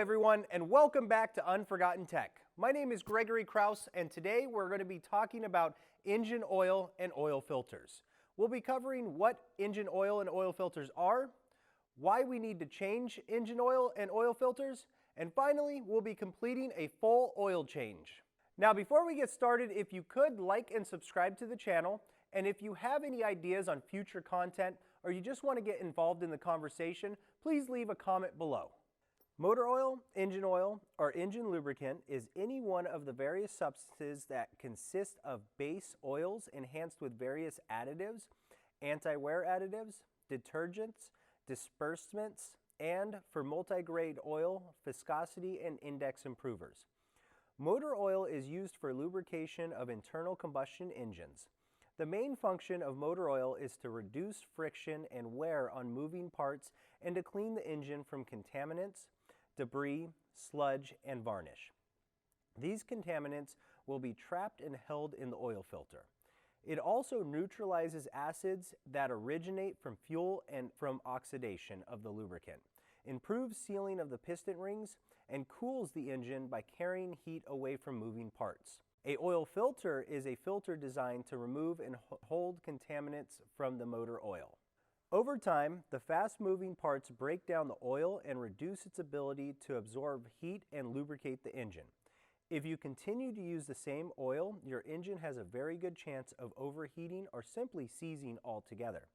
everyone, and welcome back to Unforgotten Tech. My name is Gregory Krause, and today we're going to be talking about engine oil and oil filters. We'll be covering what engine oil and oil filters are, why we need to change engine oil and oil filters, and finally, we'll be completing a full oil change. Now, before we get started, if you could like and subscribe to the channel, and if you have any ideas on future content or you just want to get involved in the conversation, please leave a comment below. Motor oil, or engine lubricant is any one of the various substances that consist of base oils enhanced with various additives, anti-wear additives, detergents, dispersements, and for multi-grade oil, viscosity and index improvers. Motor oil is used for lubrication of internal combustion engines. The main function of motor oil is to reduce friction and wear on moving parts and to clean the engine from contaminants, debris, sludge, and varnish. These contaminants will be trapped and held in the oil filter. It also neutralizes acids that originate from fuel and from oxidation of the lubricant, improves sealing of the piston rings, and cools the engine by carrying heat away from moving parts. An oil filter is a filter designed to remove and hold contaminants from the motor oil. Over time, the fast-moving parts break down the oil and reduce its ability to absorb heat and lubricate the engine. If you continue to use the same oil, your engine has a very good chance of overheating or simply seizing altogether.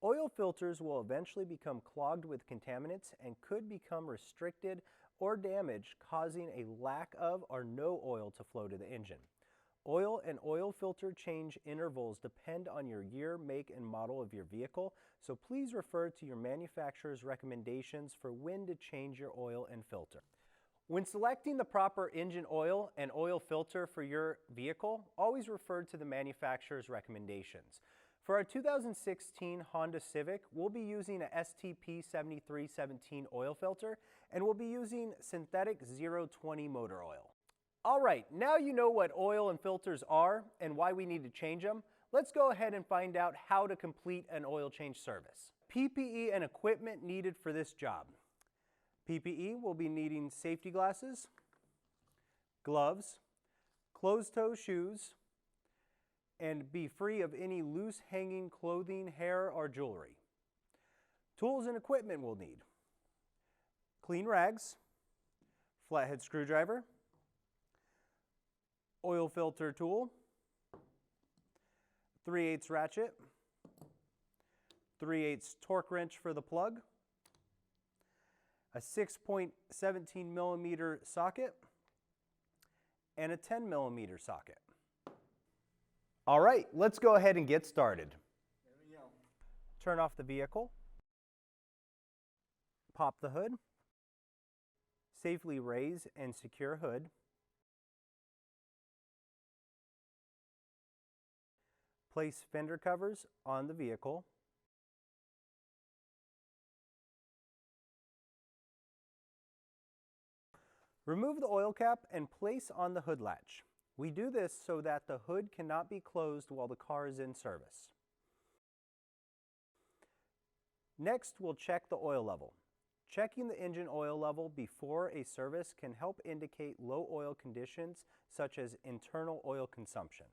Oil filters will eventually become clogged with contaminants and could become restricted or damaged, causing a lack of or no oil to flow to the engine. Oil and oil filter change intervals depend on your year, make, and model of your vehicle, so please refer to your manufacturer's recommendations for when to change your oil and filter. When selecting the proper engine oil and oil filter for your vehicle, always refer to the manufacturer's recommendations. For our 2016 Honda Civic, we'll be using a STP 7317 oil filter, and we'll be using synthetic 020 motor oil. All right, now you know what oil and filters are and why we need to change them. Let's go ahead and find out how to complete an oil change service. PPE and equipment needed for this job. PPE will be needing safety glasses, gloves, closed-toe shoes, and be free of any loose hanging clothing, hair, or jewelry. Tools and equipment we'll need: clean rags, flathead screwdriver, oil filter tool, 3/8 ratchet, 3/8 torque wrench for the plug, a 6.17 millimeter socket, and a 10 millimeter socket. All right, let's go ahead and get started. There we go. Turn off the vehicle, pop the hood, safely raise and secure hood, place fender covers on the vehicle, remove the oil cap and place on the hood latch. We do this so that the hood cannot be closed while the car is in service. Next, we'll check the oil level. Checking the engine oil level before a service can help indicate low oil conditions such as internal oil consumption.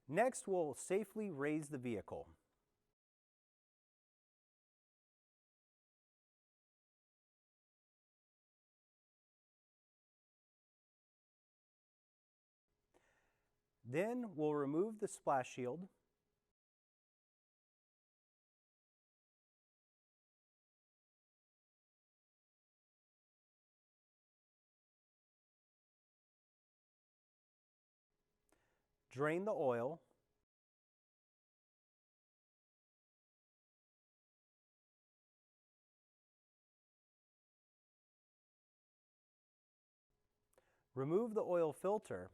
Next, we'll safely raise the vehicle. Then we'll remove the splash shield, drain the oil, remove the oil filter,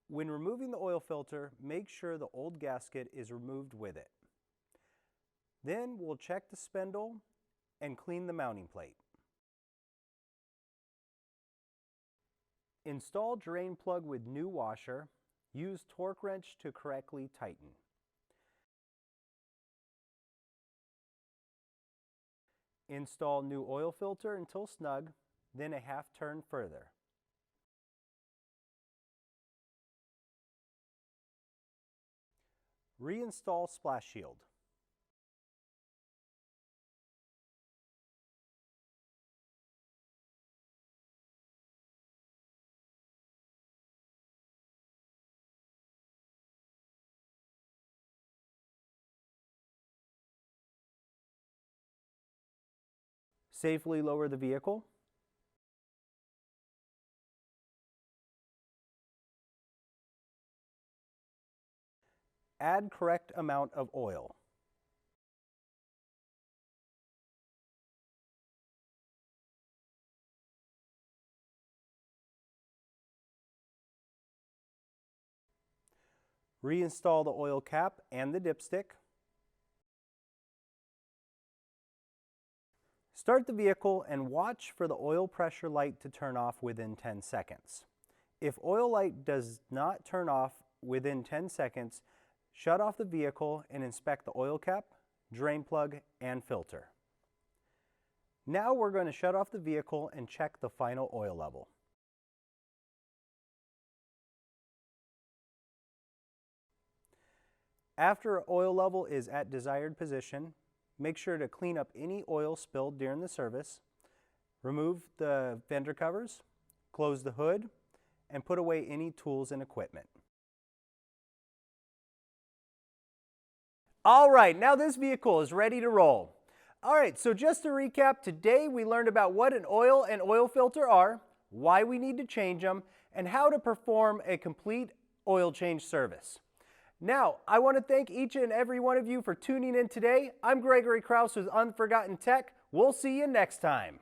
When removing the oil filter, make sure the old gasket is removed with it. Then we'll check the spindle and clean the mounting plate. Install drain plug with new washer. Use torque wrench to correctly tighten. Install new oil filter until snug, then a half turn further. Reinstall splash shield. Safely lower the vehicle. Add correct amount of oil. Reinstall the oil cap and the dipstick. Start the vehicle and watch for the oil pressure light to turn off within 10 seconds. If oil light does not turn off within 10 seconds, shut off the vehicle and inspect the oil cap, drain plug, and filter. Now we're going to shut off the vehicle and check the final oil level. After oil level is at desired position, make sure to clean up any oil spilled during the service, remove the fender covers, close the hood, and put away any tools and equipment. All right, now this vehicle is ready to roll. All right, so just to recap, today we learned about what an oil and oil filter are, why we need to change them, and how to perform a complete oil change service. Now, I want to thank each and every one of you for tuning in today. I'm Gregory Krause with Unforgotten Tech. We'll see you next time.